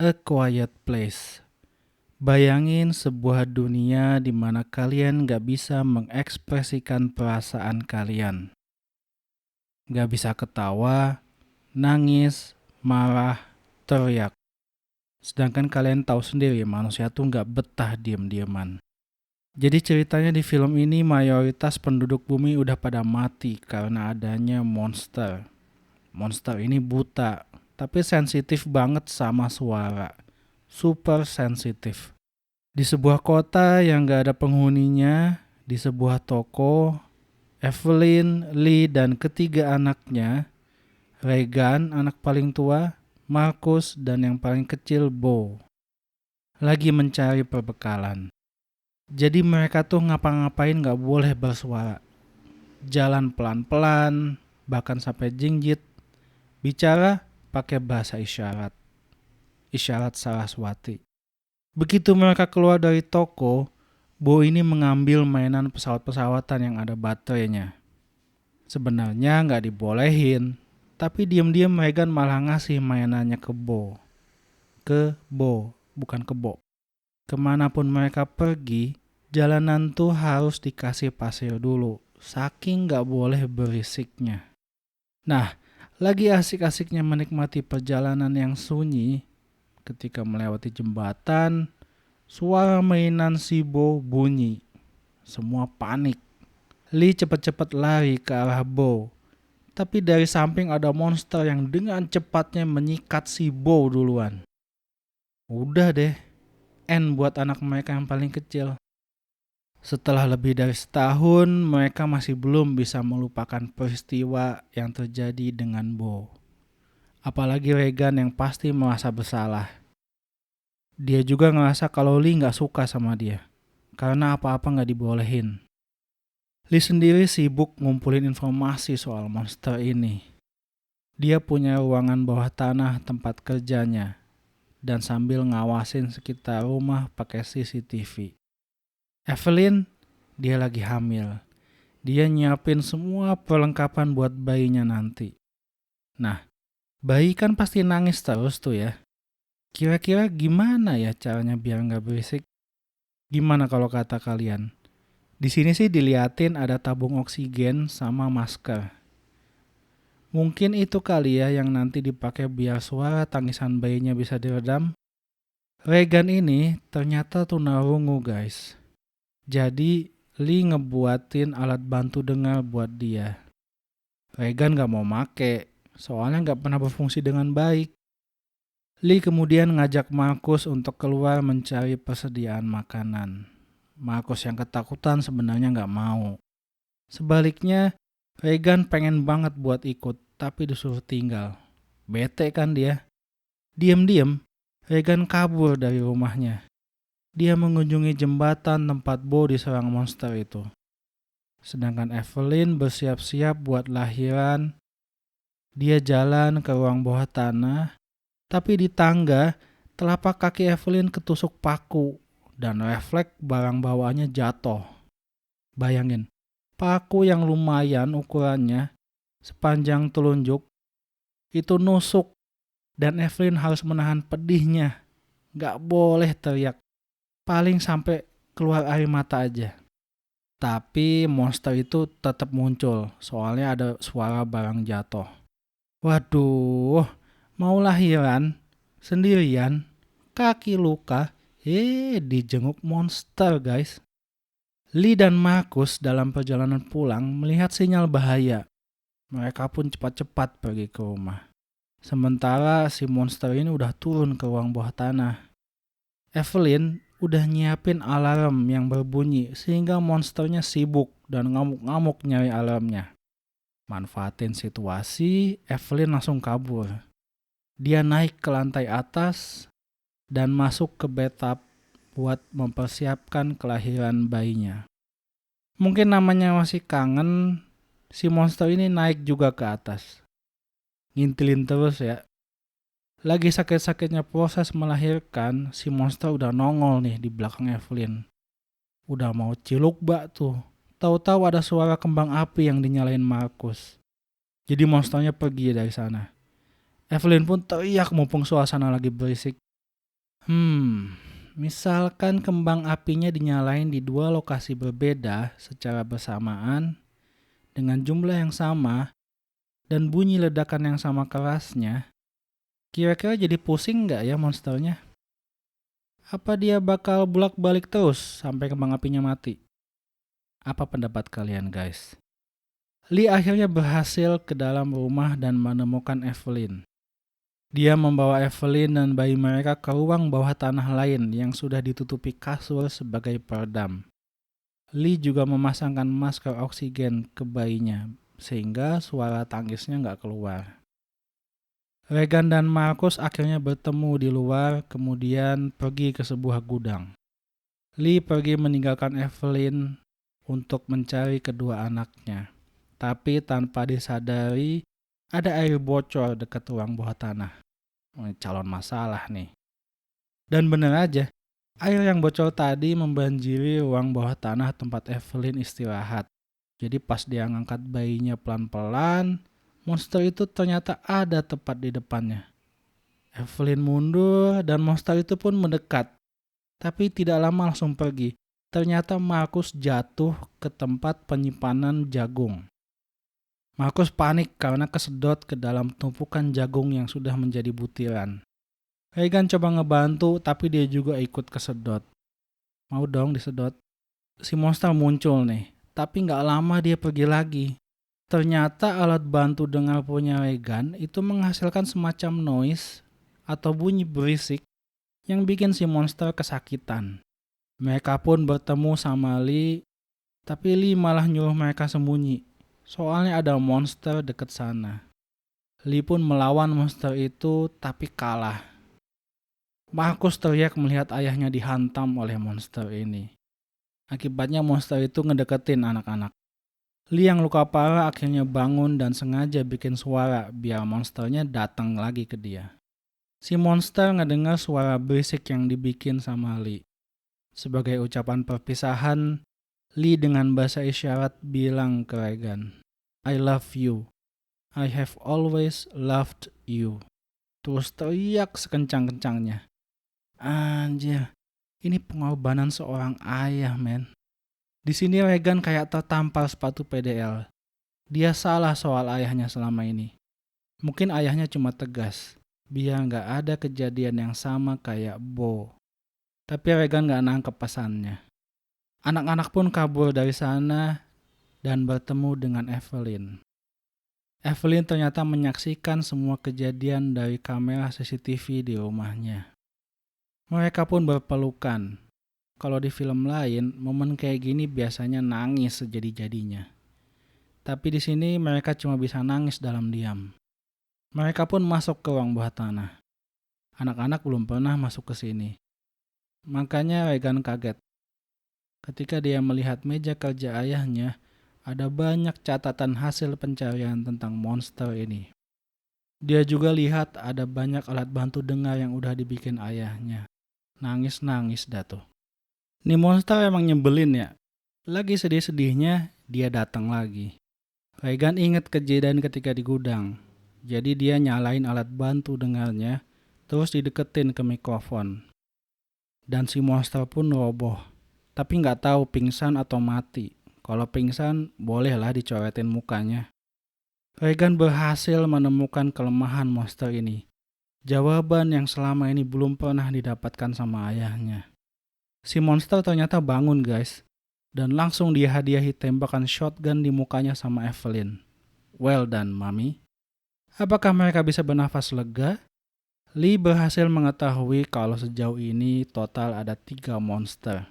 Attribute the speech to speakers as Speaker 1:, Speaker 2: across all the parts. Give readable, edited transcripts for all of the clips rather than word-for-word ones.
Speaker 1: A Quiet Place. Bayangin sebuah dunia di mana kalian gak bisa mengekspresikan perasaan kalian. Gak bisa ketawa, nangis, marah, teriak. Sedangkan kalian tahu sendiri manusia tuh gak betah diem-dieman. Jadi ceritanya di film ini mayoritas penduduk bumi udah pada mati karena adanya monster. Monster ini buta, tapi sensitif banget sama suara. Super sensitif. Di sebuah kota yang gak ada penghuninya, di sebuah toko, Evelyn, Lee, dan ketiga anaknya, Regan, anak paling tua, Marcus, dan yang paling kecil, Bo, lagi mencari perbekalan. Jadi mereka tuh ngapa-ngapain gak boleh bersuara. Jalan pelan-pelan, bahkan sampai jinjit. Bicara pakai bahasa isyarat. Isyarat Saraswati. Begitu mereka keluar dari toko, Bo ini mengambil mainan pesawat-pesawatan yang ada baterainya. Sebenarnya nggak dibolehin, tapi diam-diam Megan malah ngasih mainannya ke Bo. Ke Bo, bukan ke Bo. Kemanapun mereka pergi, jalanan tuh harus dikasih pasir dulu, saking nggak boleh berisiknya. Nah, lagi asik-asiknya menikmati perjalanan yang sunyi, ketika melewati jembatan, suara mainan si Bo bunyi. Semua panik. Lee cepat-cepat lari ke arah Bo. Tapi dari samping ada monster yang dengan cepatnya menyikat si Bo duluan. Udah deh, end buat anak mereka yang paling kecil. Setelah lebih dari setahun, mereka masih belum bisa melupakan peristiwa yang terjadi dengan Bo. Apalagi Regan yang pasti merasa bersalah. Dia juga ngerasa kalau Lee gak suka sama dia, karena apa-apa gak dibolehin. Lee sendiri sibuk ngumpulin informasi soal monster ini. Dia punya ruangan bawah tanah tempat kerjanya, dan sambil ngawasin sekitar rumah pakai CCTV. Evelyn, dia lagi hamil. Dia nyiapin semua perlengkapan buat bayinya nanti. Nah, bayi kan pasti nangis terus tuh ya. Kira-kira gimana ya caranya biar nggak berisik? Gimana kalau kata kalian? Di sini sih diliatin ada tabung oksigen sama masker. Mungkin itu kali ya yang nanti dipakai biar suara tangisan bayinya bisa diredam. Regan ini ternyata tunarungu guys. Jadi Lee ngebuatin alat bantu dengar buat dia. Regan gak mau make, soalnya gak pernah berfungsi dengan baik. Lee kemudian ngajak Marcus untuk keluar mencari persediaan makanan. Marcus yang ketakutan sebenarnya gak mau. Sebaliknya, Regan pengen banget buat ikut, tapi disuruh tinggal. Bete kan dia. Diam-diam, Regan kabur dari rumahnya. Dia mengunjungi jembatan tempat Bo diserang monster itu. Sedangkan Evelyn bersiap-siap buat lahiran. Dia jalan ke ruang bawah tanah, tapi di tangga telapak kaki Evelyn ketusuk paku dan refleks barang bawaannya jatuh. Bayangin, paku yang lumayan ukurannya sepanjang telunjuk itu nusuk dan Evelyn harus menahan pedihnya. Gak boleh teriak. Paling sampai keluar air mata aja. Tapi monster itu tetap muncul, soalnya ada suara barang jatuh. Waduh, mau lahiran, sendirian, kaki luka, dijenguk monster guys. Lee dan Marcus dalam perjalanan pulang melihat sinyal bahaya. Mereka pun cepat-cepat pergi ke rumah. Sementara si monster ini udah turun ke ruang bawah tanah. Evelyn udah nyiapin alarm yang berbunyi sehingga monsternya sibuk dan ngamuk-ngamuk nyari alarmnya. Manfaatin situasi, Evelyn langsung kabur. Dia naik ke lantai atas dan masuk ke bathtub buat mempersiapkan kelahiran bayinya. Mungkin namanya masih kangen, si monster ini naik juga ke atas. Ngintilin terus ya. Lagi sakit-sakitnya proses melahirkan, si monster udah nongol nih di belakang Evelyn. Udah mau ciluk bak tuh. Tahu-tahu ada suara kembang api yang dinyalain Marcus. Jadi monsternya pergi dari sana. Evelyn pun teriak mumpung suasana lagi berisik. Misalkan kembang apinya dinyalain di dua lokasi berbeda secara bersamaan dengan jumlah yang sama dan bunyi ledakan yang sama kerasnya, kira-kira jadi pusing nggak ya monsternya? Apa dia bakal bolak-balik terus sampai kembang apinya mati? Apa pendapat kalian guys? Lee akhirnya berhasil ke dalam rumah dan menemukan Evelyn. Dia membawa Evelyn dan bayi mereka ke ruang bawah tanah lain yang sudah ditutupi kasur sebagai peredam. Lee juga memasangkan masker oksigen ke bayinya, sehingga suara tangisnya nggak keluar. Regan dan Marcus akhirnya bertemu di luar, kemudian pergi ke sebuah gudang. Lee pergi meninggalkan Evelyn untuk mencari kedua anaknya. Tapi tanpa disadari, ada air bocor dekat ruang bawah tanah. Calon masalah nih. Dan bener aja, air yang bocor tadi membanjiri ruang bawah tanah tempat Evelyn istirahat. Jadi pas dia ngangkat bayinya pelan-pelan, monster itu ternyata ada tepat di depannya. Evelyn mundur dan monster itu pun mendekat. Tapi tidak lama langsung pergi. Ternyata Marcus jatuh ke tempat penyimpanan jagung. Marcus panik karena kesedot ke dalam tumpukan jagung yang sudah menjadi butiran. Regan coba ngebantu tapi dia juga ikut kesedot. Mau dong disedot. Si monster muncul nih, tapi gak lama dia pergi lagi. Ternyata alat bantu dengar punya Regan itu menghasilkan semacam noise atau bunyi berisik yang bikin si monster kesakitan. Mereka pun bertemu sama Lee, tapi Lee malah nyuruh mereka sembunyi. Soalnya ada monster deket sana. Lee pun melawan monster itu tapi kalah. Marcus teriak melihat ayahnya dihantam oleh monster ini. Akibatnya monster itu ngedeketin anak-anak. Lee yang luka parah akhirnya bangun dan sengaja bikin suara biar monsternya datang lagi ke dia. Si monster ngedengar suara berisik yang dibikin sama Lee. Sebagai ucapan perpisahan, Lee dengan bahasa isyarat bilang ke Regan, I love you. I have always loved you. Terus teriak sekencang-kencangnya. Anjir, ini pengorbanan seorang ayah, men. Di sini Regan kayak tertampar sepatu PDL. Dia salah soal ayahnya selama ini. Mungkin ayahnya cuma tegas, biar nggak ada kejadian yang sama kayak Bo. Tapi Regan nggak nangkep pesannya. Anak-anak pun kabur dari sana dan bertemu dengan Evelyn. Evelyn ternyata menyaksikan semua kejadian dari kamera CCTV di rumahnya. Mereka pun berpelukan. Kalau di film lain, momen kayak gini biasanya nangis sejadi-jadinya. Tapi di sini mereka cuma bisa nangis dalam diam. Mereka pun masuk ke ruang bawah tanah. Anak-anak belum pernah masuk ke sini. Makanya Regan kaget. Ketika dia melihat meja kerja ayahnya, ada banyak catatan hasil pencarian tentang monster ini. Dia juga lihat ada banyak alat bantu dengar yang udah dibikin ayahnya. Nangis-nangis dah tuh. Nih monster emang nyebelin ya. Lagi sedih-sedihnya, dia datang lagi. Regan inget kejadian ketika di gudang. Jadi dia nyalain alat bantu dengarnya, terus dideketin ke mikrofon. Dan si monster pun roboh. Tapi nggak tahu pingsan atau mati. Kalau pingsan, bolehlah dicoretin mukanya. Regan berhasil menemukan kelemahan monster ini. Jawaban yang selama ini belum pernah didapatkan sama ayahnya. Si monster ternyata bangun guys. Dan langsung dihadiahi tembakan shotgun di mukanya sama Evelyn. Well done, Mami. Apakah mereka bisa bernafas lega? Lee berhasil mengetahui kalau sejauh ini total ada 3 monster.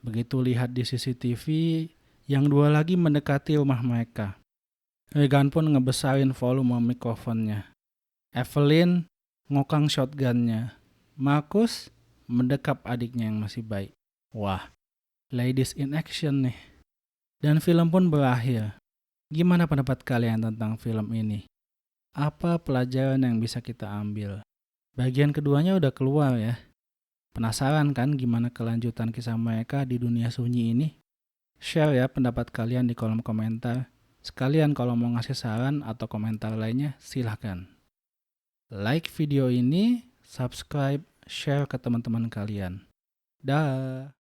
Speaker 1: Begitu lihat di CCTV, yang 2 lagi mendekati rumah mereka. Regan pun ngebesarin volume mikrofonnya. Evelyn ngokang shotgunnya. Marcus mendekap adiknya yang masih baik. Wah, ladies in action nih. Dan film pun berakhir. Gimana pendapat kalian tentang film ini? Apa pelajaran yang bisa kita ambil? Bagian keduanya udah keluar ya. Penasaran kan gimana kelanjutan kisah mereka di dunia sunyi ini? Share ya pendapat kalian di kolom komentar. Sekalian kalau mau ngasih saran atau komentar lainnya silahkan. Like video ini, subscribe, share ke teman-teman kalian. Dah.